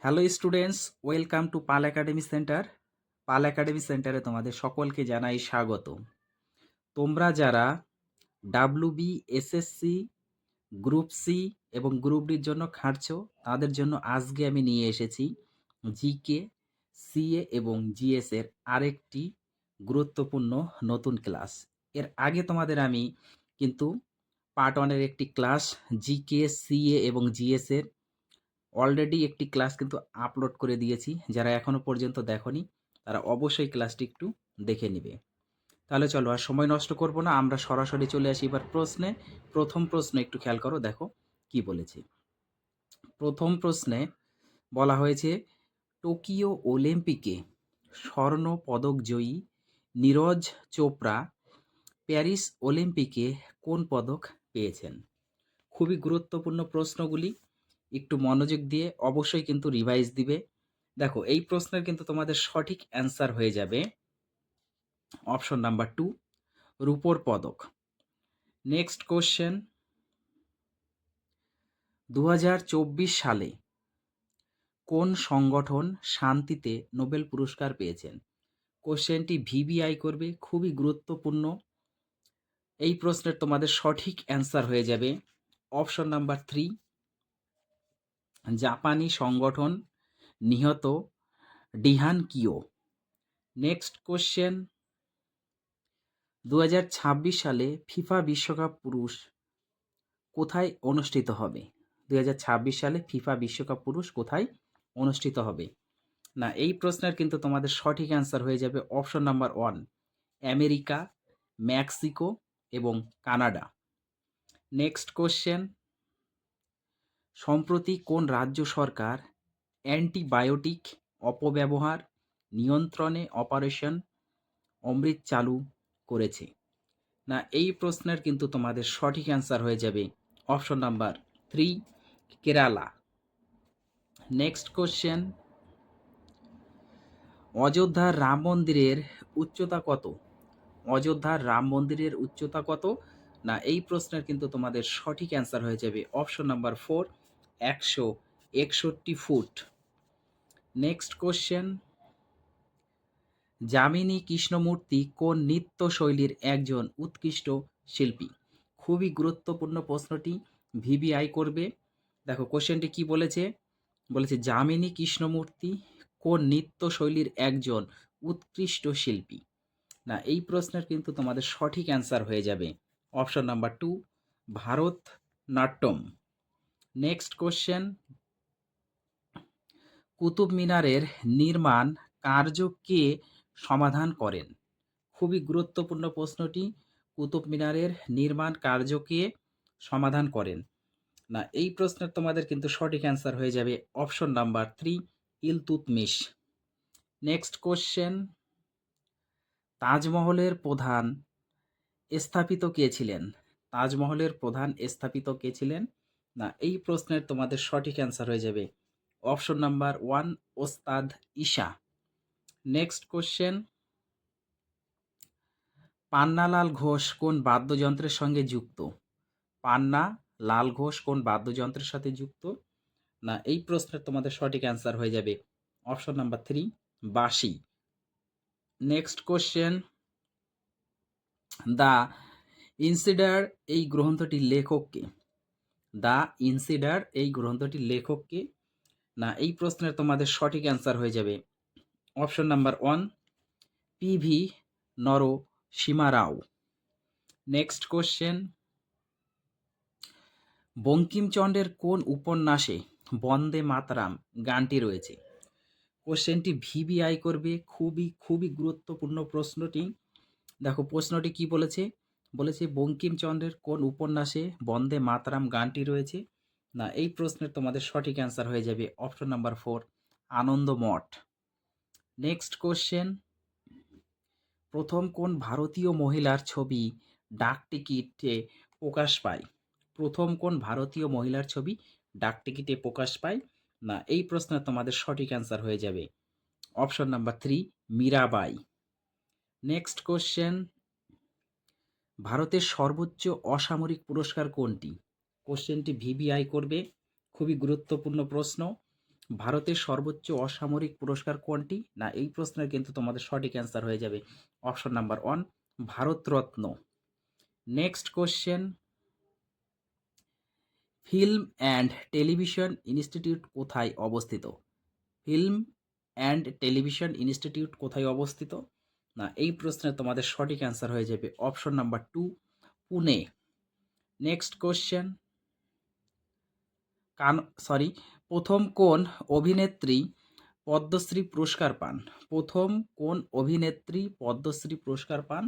Hello students, welcome to Pal academy centre. Pal academy সেন্টারে তোমাদের সকলকে জানাই স্বাগত। তোমরা যারা ডাব্লিউবি, এসএসসি, গ্রুপ সি এবং গ্রুপ ডির জন্য খাটছো, তাদের জন্য আজকে আমি নিয়ে এসেছি জিকে, সিএ এবং জিএস এর আরেকটি গুরুত্বপূর্ণ নতুন ক্লাস। এর আগে তোমাদের আমি কিন্তু পার্ট ওয়ানের একটি ক্লাস জিকে, সিএ এবং জিএস এর অলরেডি একটি ক্লাস কিন্তু আপলোড করে দিয়েছি। যারা এখনও পর্যন্ত দেখোনি তারা অবশ্যই ক্লাসটি একটু দেখে নেবে। তাহলে চলো আর সময় নষ্ট করব না, আমরা সরাসরি চলে আসি এবার প্রশ্নে। প্রথম প্রশ্ন একটু খেয়াল করো, দেখো কি বলেছে। প্রথম প্রশ্নে বলা হয়েছে টোকিও অলিম্পিকে স্বর্ণ পদক জয়ী নীরজ চোপড়া প্যারিস অলিম্পিকে কোন পদক পেয়েছেন? খুবই গুরুত্বপূর্ণ প্রশ্নগুলি, একটু মনোযোগ দিয়ে অবশ্যই কিন্তু রিভাইজ দিবে। দেখো এই প্রশ্নের কিন্তু তোমাদের সঠিক অ্যান্সার হয়ে যাবে অপশন নাম্বার 2, রূপোর পদক। নেক্সট কোশ্চেন, 2024 সালে কোন সংগঠন শান্তিতে নোবেল পুরস্কার পেয়েছেন? কোশ্চেনটি ভিবিআই করবে, খুবই গুরুত্বপূর্ণ। এই প্রশ্নের তোমাদের সঠিক অ্যান্সার হয়ে যাবে অপশন নাম্বার 3, জাপানি সংগঠন নিহত ডিহান কিও। নেক্সট কোশ্চেন, 2026 সালে ফিফা বিশ্বকাপ পুরুষ কোথায় অনুষ্ঠিত হবে? 2026 সালে ফিফা বিশ্বকাপ পুরুষ কোথায় অনুষ্ঠিত হবে? না, এই প্রশ্নের কিন্তু তোমাদের সঠিক অ্যান্সার হয়ে যাবে অপশন নাম্বার 1, আমেরিকা, মেক্সিকো এবং কানাডা। নেক্সট কোশ্চেন, সম্প্রতি কোন রাজ্য সরকার অ্যান্টিবায়োটিক অপব্যবহার নিয়ন্ত্রণে অপারেশন অমৃত চালু করেছে? না, এই প্রশ্নের কিন্তু তোমাদের সঠিক অ্যান্সার হয়ে যাবে option number 3, Kerala. Next question, অযোধ্যার রাম মন্দিরের উচ্চতা কত? অযোধ্যার রাম মন্দিরের উচ্চতা কত? না, এই প্রশ্নের কিন্তু তোমাদের সঠিক অ্যান্সার হয়ে যাবে option number 4, 161 foot. Next question, Jamini Krishnamurthy কোন নৃত্যশৈলীর একজন উৎকৃষ্ট শিল্পী? খুবই গুরুত্বপূর্ণ প্রশ্নটি, ভিবিআই করবে। দেখো কোশ্চেনটি কি বলেছে, বলেছে যামিনী কৃষ্ণমূর্তি কোন নৃত্যশৈলীর একজন উৎকৃষ্ট শিল্পী? না, এই প্রশ্নের কিন্তু তোমাদের সঠিক অ্যান্সার হয়ে যাবে option number 2, Bharatanatyam. Next question, Qutub মিনারের নির্মাণ কার্য কে সমাধান করেন? খুবই গুরুত্বপূর্ণ প্রশ্নটি, কুতুব মিনারের নির্মাণ কার্য কে সমাধান করেন? না, এই প্রশ্নের তোমাদের কিন্তু সঠিক অ্যান্সার হয়ে যাবে option number 3, Iltutmish. Next question, তাজমহলের প্রধান স্থাপিত কে ছিলেন? তাজমহলের প্রধান স্থাপিত কে ছিলেন? না, এই প্রশ্নের তোমাদের সঠিক অ্যান্সার হয়ে যাবে অপশন নাম্বার 1, ওস্তাদ ঈশা। নেক্সট কোশ্চেন, পান্নালাল ঘোষ কোন বাদ্যযন্ত্রের সঙ্গে যুক্ত? পান্না লাল ঘোষ কোন বাদ্যযন্ত্রের সাথে যুক্ত? না, এই প্রশ্নের তোমাদের সঠিক অ্যান্সার হয়ে যাবে অপশন নাম্বার 3, বাঁশি। নেক্সট কোশ্চেন, দ্য ইনসিডার এই গ্রন্থটির লেখক কে? দ্য ইনসিডার এই গ্রন্থটির লেখক কে? না, এই প্রশ্নের তোমাদের সঠিক অ্যান্সার হয়ে যাবে অপশন নাম্বার 1, পিভি নরসিমা রাও। নেক্সট কোশ্চেন, বঙ্কিমচন্দ্রের কোন উপন্যাসে বন্দে মাতরম গানটি রয়েছে? কোশ্চেনটি ভিবিআই করবে, খুবই খুবই গুরুত্বপূর্ণ প্রশ্নটি। দেখো প্রশ্নটি কি বলেছে, বলেছে বঙ্কিমচন্দ্রের কোন উপন্যাসে বন্দে মাতরম গানটি রয়েছে? না, এই প্রশ্নের তোমাদের সঠিক অ্যান্সার হয়ে যাবে option number 4, Anandamath. Next question, প্রথম কোন ভারতীয় মহিলার ছবি ডাকটিকিটে প্রকাশ পায়? প্রথম কোন ভারতীয় মহিলার ছবি ডাকটিকিটে প্রকাশ পায়? না, এই প্রশ্নের তোমাদের সঠিক অ্যান্সার হয়ে যাবে option number 3, Mirabai. Next question, ভারতের সর্বোচ্চ অসামরিক পুরস্কার কোনটি? কোশ্চেনটি ভিবিআই করবে, খুবই গুরুত্বপূর্ণ প্রশ্ন। ভারতের সর্বোচ্চ অসামরিক পুরস্কার কোনটি? না এই প্রশ্নের কিন্তু তোমাদের সঠিক অ্যান্সার হয়ে যাবে option number 1 Bharat Ratna. Next question, film and television institute কোথায় অবস্থিত? ফিল্ম অ্যান্ড টেলিভিশন ইনস্টিটিউট কোথায় অবস্থিত? না এই প্রশ্নের তোমাদের সঠিক অ্যান্সার হয়ে যাবে option number 2 Pune. Next question, প্রথম কোন অভিনেত্রী পদ্মশ্রী পুরস্কার পান? প্রথম কোন অভিনেত্রী পদ্মশ্রী পুরস্কার পান?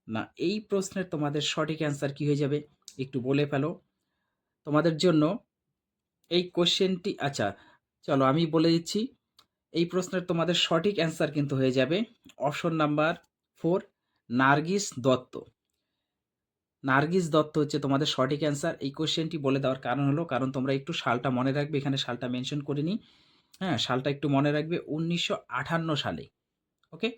না এই প্রশ্নের তোমাদের সঠিক অ্যান্সার কি হয়ে যাবে একটু বলে ফেলো তোমাদের জন্য এই কোশ্চেনটি। আচ্ছা চলো আমি বলে দিচ্ছি, এই প্রশ্নের তোমাদের সঠিক অ্যান্সার কিন্তু হয়ে যাবে অপশন নাম্বার 4 নার্গিস দত্ত। নার্গিস দত্ত হচ্ছে তোমাদের সঠিক অ্যান্সার। এই কোশ্চেনটি বলে দেওয়ার কারণ হলো, কারণ তোমরা একটু সালটা মনে রাখবে, এখানে সালটা মেনশন করিনি। হ্যাঁ, সালটা একটু মনে রাখবে 1958 সালে। ওকে,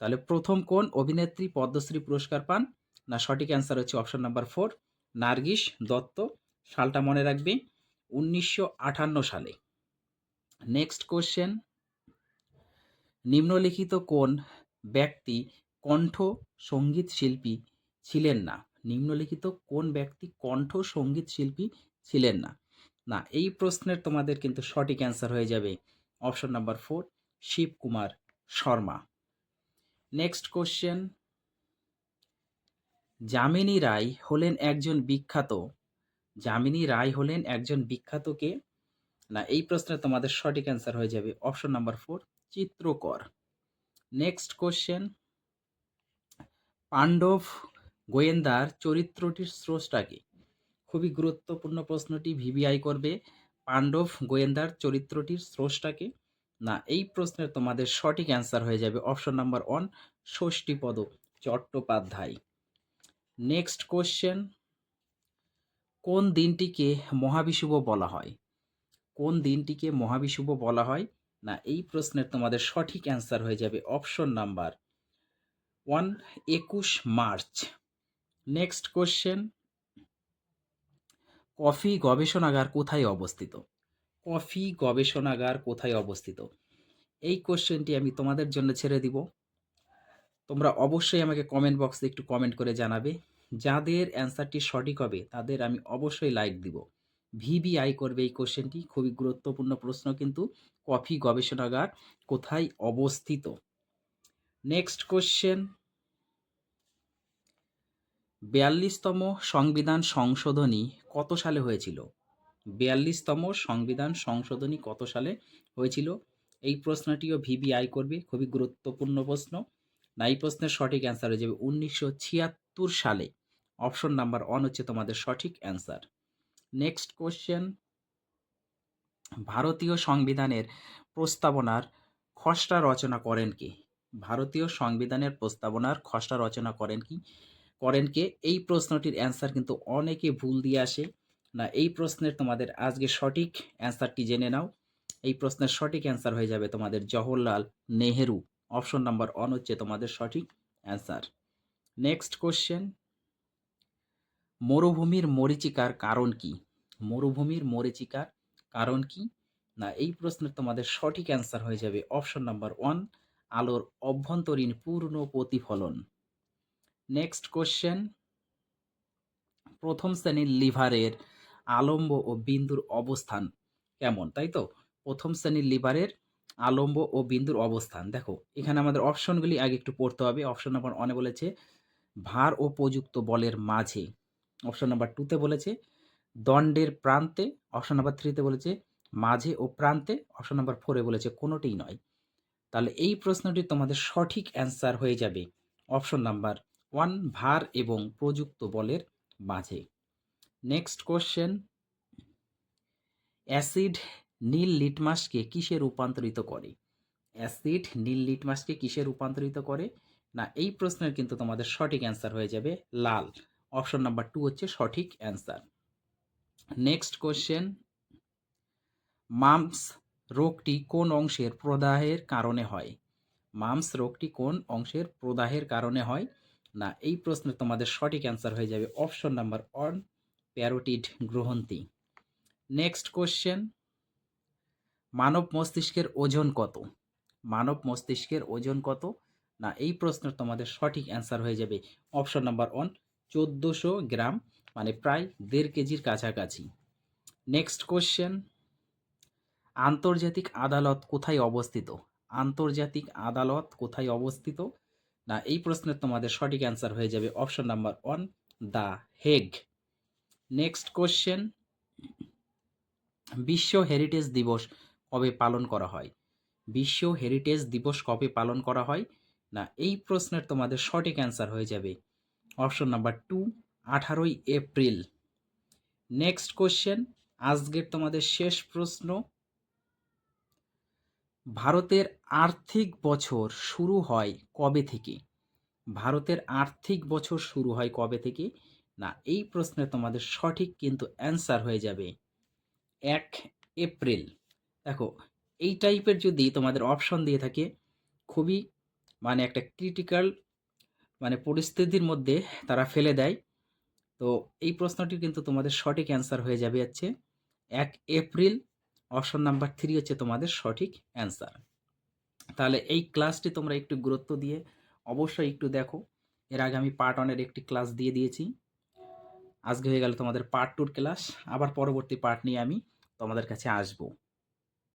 তাহলে প্রথম কোন অভিনেত্রী পদ্মশ্রী পুরস্কার পান? না সঠিক অ্যান্সার হচ্ছে অপশন নাম্বার 4 নার্গিস দত্ত। সালটা মনে রাখবে 1958 সালে। নেক্সট কোশ্চেন, নিম্নলিখিত কোন ব্যক্তি কণ্ঠ সঙ্গীত শিল্পী ছিলেন না? নিম্নলিখিত কোন ব্যক্তি কণ্ঠ সঙ্গীত শিল্পী ছিলেন না? না এই প্রশ্নের তোমাদের কিন্তু সঠিক অ্যান্সার হয়ে যাবে option number 4 Shivkumar Sharma. Next question, Jamini Roy হলেন একজন বিখ্যাত, যামিনী রায় হলেন একজন বিখ্যাত কে? না এই প্রশ্নের তোমাদের সঠিক অ্যান্সার হয়ে যাবে অপশন নাম্বার 4 চিত্রকর। নেক্সট কোশ্চেন, পাণ্ডব গোয়েন্দার চরিত্রটির স্রষ্টাকে? খুবই গুরুত্বপূর্ণ প্রশ্নটি, ভিভিআই করবে। পাণ্ডব গোয়েন্দার চরিত্রটির স্রষ্টাকে? না এই প্রশ্নের তোমাদের সঠিক অ্যান্সার হয়ে যাবে option number 1 Shashthipada Chattopadhyay. Next question, কোন দিনটিকে মহাবিষুব বলা হয়? কোন দিনটিকে মহাবিষুব বলা হয়? না এই প্রশ্নের তোমাদের সঠিক অ্যান্সার হয়ে যাবে option number 1 21 March. Next question, coffee গবেষণাগার কোথায় অবস্থিত? কফি গবেষণাগার কোথায় অবস্থিত? এই কোশ্চেনটি আমি তোমাদের জন্য ছেড়ে দিব, তোমরা অবশ্যই আমাকে কমেন্ট বক্সে একটু কমেন্ট করে জানাবে। যাদের অ্যান্সারটি সঠিক হবে তাদের আমি অবশ্যই লাইক দিব। ভিভিআই করবে এই কোশ্চেনটি, খুবই গুরুত্বপূর্ণ প্রশ্ন কিন্তু, কফি গবেষণাগার কোথায় অবস্থিত? নেক্সট কোশ্চেন, 42তম সংবিধান সংশোধনী কত সালে হয়েছিল? 42তম সংবিধান সংশোধনী কত সালে হয়েছিল? এই প্রশ্নটিও ভিভিআই করবে, খুবই গুরুত্বপূর্ণ প্রশ্ন। না এই প্রশ্নের সঠিক অ্যান্সার হয়ে যাবে 1976 সালে। অপশন নাম্বার 1 হচ্ছে তোমাদের সঠিক অ্যান্সার। নেক্সট কোশ্চেন, ভারতীয় সংবিধানের প্রস্তাবনার খসড়া রচনা করেন কে? ভারতীয় সংবিধানের প্রস্তাবনার খসড়া রচনা করেন কে? এই প্রশ্নটির অ্যান্সার কিন্তু অনেকে ভুল দিয়ে আসে। না এই প্রশ্নের তোমাদের আজকে সঠিক অ্যান্সারটি জেনে নাও। এই প্রশ্নের সঠিক অ্যান্সার হয়ে যাবে তোমাদের জওহরলাল নেহেরু। অপশন নাম্বার 1 হচ্ছে তোমাদের সঠিক অ্যান্সার। নেক্সট কোশ্চেন, মরুভূমির মরীচিকার কারণ কি? মরুভূমির মরীচিকার কারণ কি? না এই প্রশ্নের তোমাদের সঠিক অ্যান্সার হয়ে যাবে অপশন নাম্বার 1 আলোর অভ্যন্তরীণ পূর্ণ প্রতিফলন। নেক্সট কোশ্চেন, প্রথম শ্রেণীর লিভারের আলম্ব ও বিন্দুর অবস্থান কেমন? তাই তো, প্রথম শ্রেণীর লিভারের আলম্ব ও বিন্দুর অবস্থান। দেখো এখানে আমাদের অপশনগুলি আগে একটু পড়তে হবে। অপশন নাম্বার 1 বলেছে ভার ও প্রযুক্ত বলের মাঝে। অপশন নাম্বার 2 বলেছে দণ্ডের প্রান্তে। অপশন নাম্বার 3 বলেছে মাঝে ও প্রান্তে। অপশন নাম্বার 4 বলেছে কোনোটিই নয়। তাহলে এই প্রশ্নটি তোমাদের সঠিক অ্যান্সার হয়ে যাবে অপশন নাম্বার 1 ভার এবং প্রযুক্ত বলের মাঝে। নেক্সট কোশ্চেন, অ্যাসিড নীল লিটমাসকে কিসে রূপান্তরিত করে? অ্যাসিড নীল লিটমাসকে কিসে রূপান্তরিত করে? না এই প্রশ্নের কিন্তু তোমাদের সঠিক অ্যান্সার হয়ে যাবে লাল। অপশন নাম্বার 2 হচ্ছে সঠিক অ্যান্সার। নেক্সট কোশ্চেন, মাম্পস রোগটি কোন অংশের প্রদাহের কারণে হয়? মাম্পস রোগটি কোন অংশের প্রদাহের কারণে হয়? না এই প্রশ্নের তোমাদের সঠিক অ্যান্সার হয়ে যাবে অপশন নাম্বার 1 প্যারোটিড গ্রন্থি। নেক্সট কোশ্চেন, মানব মস্তিষ্কের ওজন কত? মানব মস্তিষ্কের ওজন কত? না এই প্রশ্নের তোমাদের সঠিক অ্যান্সার হয়ে যাবে অপশন নাম্বার 1 1400 গ্রাম, মানে প্রায় 1.5 কেজির কাছাকাছি। নেক্সট কোশ্চেন, আন্তর্জাতিক আদালত কোথায় অবস্থিত? আন্তর্জাতিক আদালত কোথায় অবস্থিত? না এই প্রশ্নের তোমাদের সঠিক অ্যান্সার হয়ে যাবে option number 1 the Hague. Next question, বিশ্ব হেরিটেজ দিবস কবে পালন করা হয়? বিশ্ব হেরিটেজ দিবস কবে পালন করা হয়? না এই প্রশ্নের তোমাদের সঠিক অ্যান্সার হয়ে যাবে অপশন নাম্বার 2 18ই এপ্রিল। নেক্সট কোশ্চেন, আজকের তোমাদের শেষ প্রশ্ন, ভারতের আর্থিক বছর শুরু হয় কবে থেকে? ভারতের আর্থিক বছর শুরু হয় কবে থেকে? না এই প্রশ্নে তোমাদের সঠিক কিন্তু অ্যান্সার হয়ে যাবে 1 এপ্রিল। দেখো এই টাইপের যদি তোমাদের অপশন দিয়ে থাকে, খুবই মানে একটা ক্রিটিক্যাল মানে পরিস্থিতির মধ্যে তারা ফেলে দেয়। তো এই প্রশ্নটি কিন্তু তোমাদের সঠিক অ্যান্সার হয়ে যাবে হচ্ছে 1 এপ্রিল। অপশন নাম্বার 3 হচ্ছে তোমাদের সঠিক অ্যান্সার। তাহলে এই ক্লাসটি তোমরা একটু গুরুত্ব দিয়ে অবশ্যই একটু দেখো। এর আগে আমি পার্ট 1 এর একটি ক্লাস দিয়ে দিয়েছি। আজকে হয়ে গেল তোমাদের পার্ট 2 ক্লাস। আবার পরবর্তী পার্ট নিয়ে আমি তোমাদের কাছে আসবো।